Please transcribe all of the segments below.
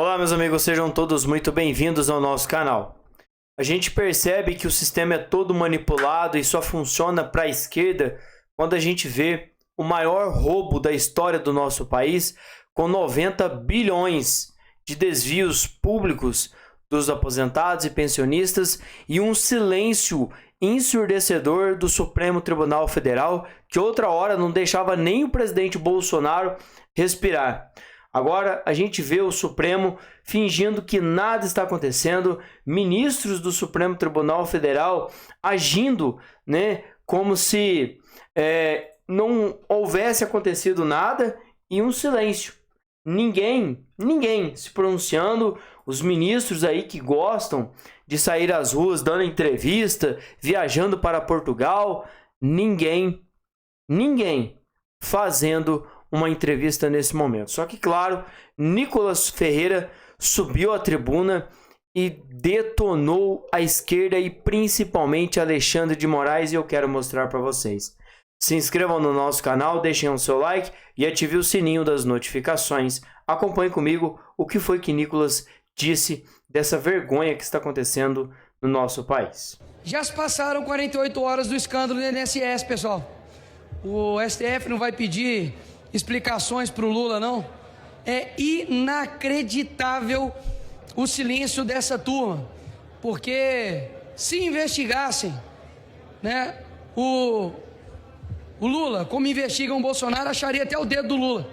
Olá, meus amigos, sejam todos muito bem-vindos ao nosso canal. A gente percebe que o sistema é todo manipulado e só funciona para a esquerda quando a gente vê o maior roubo da história do nosso país, com 90 bilhões de desvios públicos dos aposentados e pensionistas e um silêncio ensurdecedor do Supremo Tribunal Federal, que outra hora não deixava nem o presidente Bolsonaro respirar. Agora a gente vê o Supremo fingindo que nada está acontecendo, ministros do Supremo Tribunal Federal agindo, como se não houvesse acontecido nada, e um silêncio. Ninguém se pronunciando. Os ministros aí que gostam de sair às ruas dando entrevista, viajando para Portugal, ninguém fazendo uma entrevista nesse momento. Só que, claro, Nicolas Ferreira subiu à tribuna e detonou a esquerda e principalmente Alexandre de Moraes, e eu quero mostrar para vocês. Se inscrevam no nosso canal, deixem o seu like e ative o sininho das notificações. Acompanhe comigo o que foi que Nicolas disse dessa vergonha que está acontecendo no nosso país. Já se passaram 48 horas do escândalo do INSS, pessoal. O STF não vai pedir explicações para o Lula, não. É inacreditável o silêncio dessa turma, porque se investigassem, o Lula, como investigam o Bolsonaro, acharia até o dedo do Lula.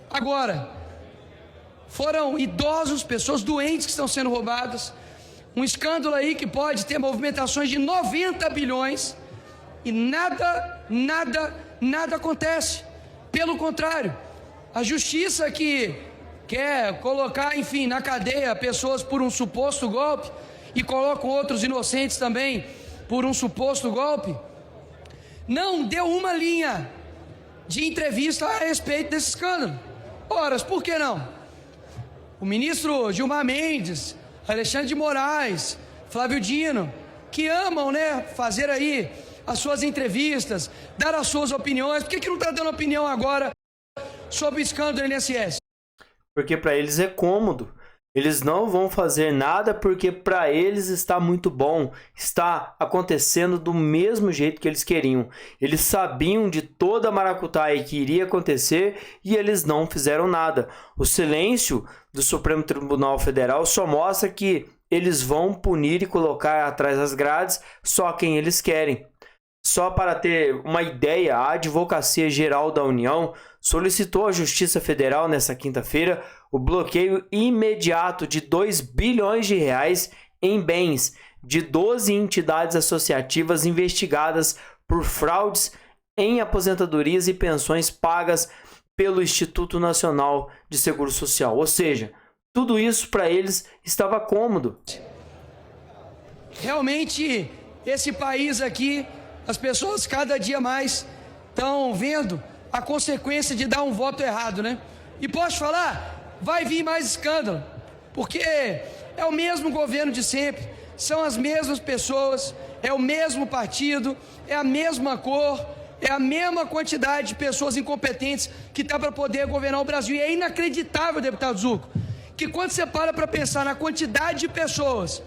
Agora, foram idosos, pessoas doentes que estão sendo roubadas, um escândalo aí que pode ter movimentações de 90 bilhões e nada acontece. Pelo contrário, a justiça que quer colocar, enfim, na cadeia pessoas por um suposto golpe e colocam outros inocentes também por um suposto golpe, não deu uma linha de entrevista a respeito desse escândalo. Ora, por que não? O ministro Gilmar Mendes, Alexandre de Moraes, Flávio Dino, que amam, fazer aí as suas entrevistas, dar as suas opiniões. Por que não está dando opinião agora sobre o escândalo do INSS? Porque para eles é cômodo. Eles não vão fazer nada porque para eles está muito bom. Está acontecendo do mesmo jeito que eles queriam. Eles sabiam de toda a maracutaia que iria acontecer e eles não fizeram nada. O silêncio do Supremo Tribunal Federal só mostra que eles vão punir e colocar atrás das grades só quem eles querem. Só para ter uma ideia, a Advocacia Geral da União solicitou à Justiça Federal nesta quinta-feira o bloqueio imediato de 2 bilhões de reais em bens de 12 entidades associativas investigadas por fraudes em aposentadorias e pensões pagas pelo Instituto Nacional de Seguro Social. Ou seja, tudo isso para eles estava cômodo. Realmente, esse país aqui, as pessoas cada dia mais estão vendo a consequência de dar um voto errado, E posso falar, vai vir mais escândalo, porque é o mesmo governo de sempre, são as mesmas pessoas, é o mesmo partido, é a mesma cor, é a mesma quantidade de pessoas incompetentes que está para poder governar o Brasil. E é inacreditável, deputado Zucco, que quando você para pensar na quantidade de pessoas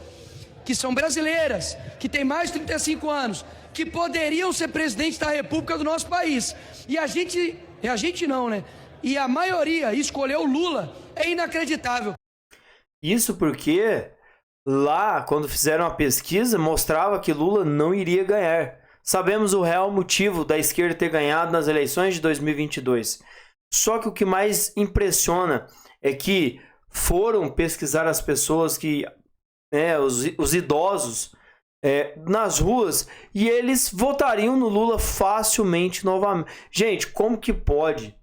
que são brasileiras, que têm mais de 35 anos, que poderiam ser presidente da República do nosso país, e a gente não, E a maioria escolheu o Lula. É inacreditável. Isso porque lá, quando fizeram a pesquisa, mostrava que Lula não iria ganhar. Sabemos o real motivo da esquerda ter ganhado nas eleições de 2022. Só que o que mais impressiona é que foram pesquisar as pessoas que, os idosos, nas ruas, e eles votariam no Lula facilmente novamente. Gente, como que pode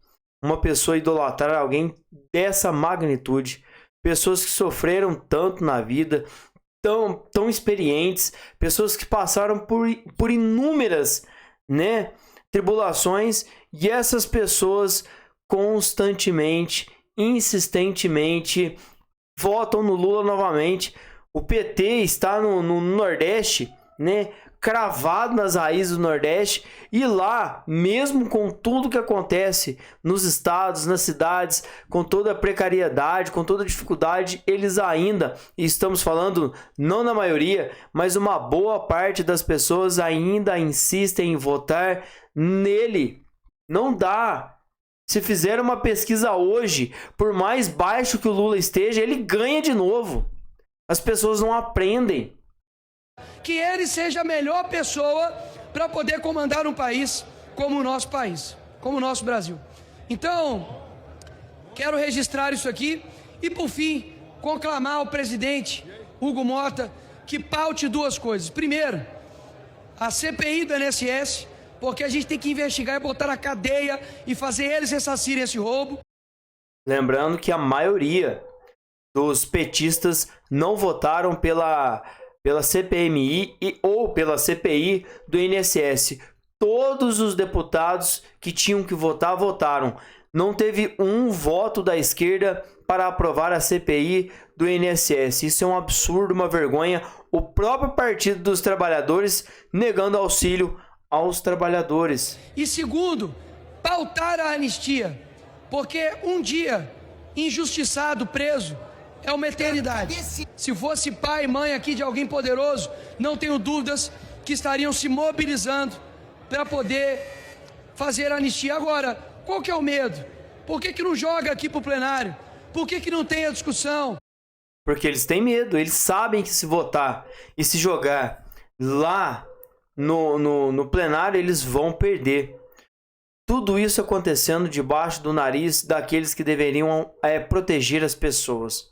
uma pessoa idolatrar alguém dessa magnitude? Pessoas que sofreram tanto na vida, tão experientes, pessoas que passaram por inúmeras tribulações, e essas pessoas constantemente, insistentemente votam no Lula novamente. O PT está no Nordeste, cravado nas raízes do Nordeste, e lá, mesmo com tudo que acontece nos estados, nas cidades, com toda a precariedade, com toda a dificuldade, eles ainda, e estamos falando não na maioria, mas uma boa parte das pessoas ainda insistem em votar nele. Não dá. Se fizer uma pesquisa hoje, por mais baixo que o Lula esteja, ele ganha de novo. As pessoas não aprendem. Que ele seja a melhor pessoa para poder comandar um país como o nosso país, como o nosso Brasil. Então, quero registrar isso aqui e, por fim, conclamar ao presidente Hugo Mota que paute duas coisas. Primeiro, a CPI do INSS, porque a gente tem que investigar e botar na cadeia e fazer eles ressarcirem esse roubo. Lembrando que a maioria dos petistas não votaram pela CPMI ou pela CPI do INSS. Todos os deputados que tinham que votar, votaram. Não teve um voto da esquerda para aprovar a CPI do INSS. Isso é um absurdo, uma vergonha. O próprio Partido dos Trabalhadores negando auxílio aos trabalhadores. E segundo, pautar a anistia, porque um dia injustiçado, preso, é uma eternidade. Se fosse pai e mãe aqui de alguém poderoso, não tenho dúvidas que estariam se mobilizando para poder fazer a anistia. Agora, qual que é o medo? Por que não joga aqui para o plenário? Por que não tem a discussão? Porque eles têm medo, eles sabem que se votar e se jogar lá no plenário, eles vão perder. Tudo isso acontecendo debaixo do nariz daqueles que deveriam proteger as pessoas.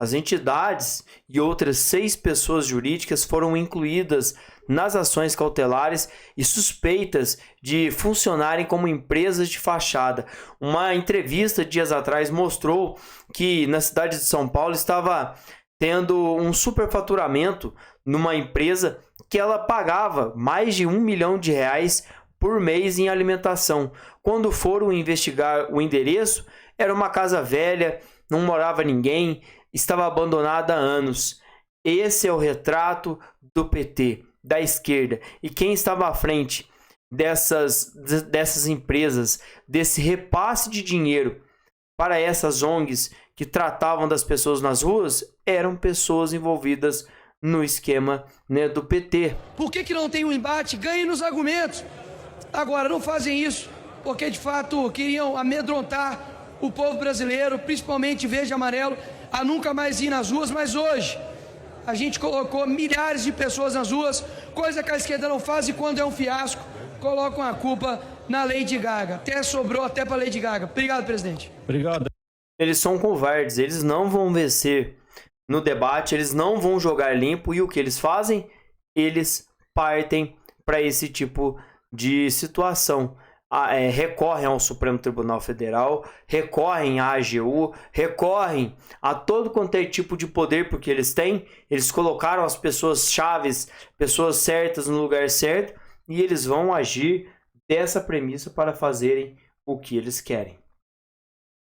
As entidades e outras 6 pessoas jurídicas foram incluídas nas ações cautelares e suspeitas de funcionarem como empresas de fachada. Uma entrevista dias atrás mostrou que na cidade de São Paulo estava tendo um superfaturamento numa empresa que ela pagava mais de R$1 milhão por mês em alimentação. Quando foram investigar o endereço, era uma casa velha, não morava ninguém, estava abandonada há anos. Esse é o retrato do PT, da esquerda. E quem estava à frente dessas empresas, desse repasse de dinheiro para essas ONGs que tratavam das pessoas nas ruas, eram pessoas envolvidas no esquema, do PT. Por que não tem um embate? Ganhe nos argumentos. Agora, não fazem isso porque, de fato, queriam amedrontar o povo brasileiro, principalmente verde e amarelo, a nunca mais ir nas ruas. Mas hoje, a gente colocou milhares de pessoas nas ruas, coisa que a esquerda não faz, e quando é um fiasco, colocam a culpa na Lady Gaga. Sobrou até para Lady Gaga. Obrigado, presidente. Obrigado. Eles são covardes, eles não vão vencer no debate, eles não vão jogar limpo, e o que eles fazem? Eles partem para esse tipo de situação. Recorrem ao Supremo Tribunal Federal, recorrem à AGU, recorrem a todo quanto é tipo de poder, porque eles têm, eles colocaram as pessoas chaves, pessoas certas no lugar certo, e eles vão agir dessa premissa para fazerem o que eles querem.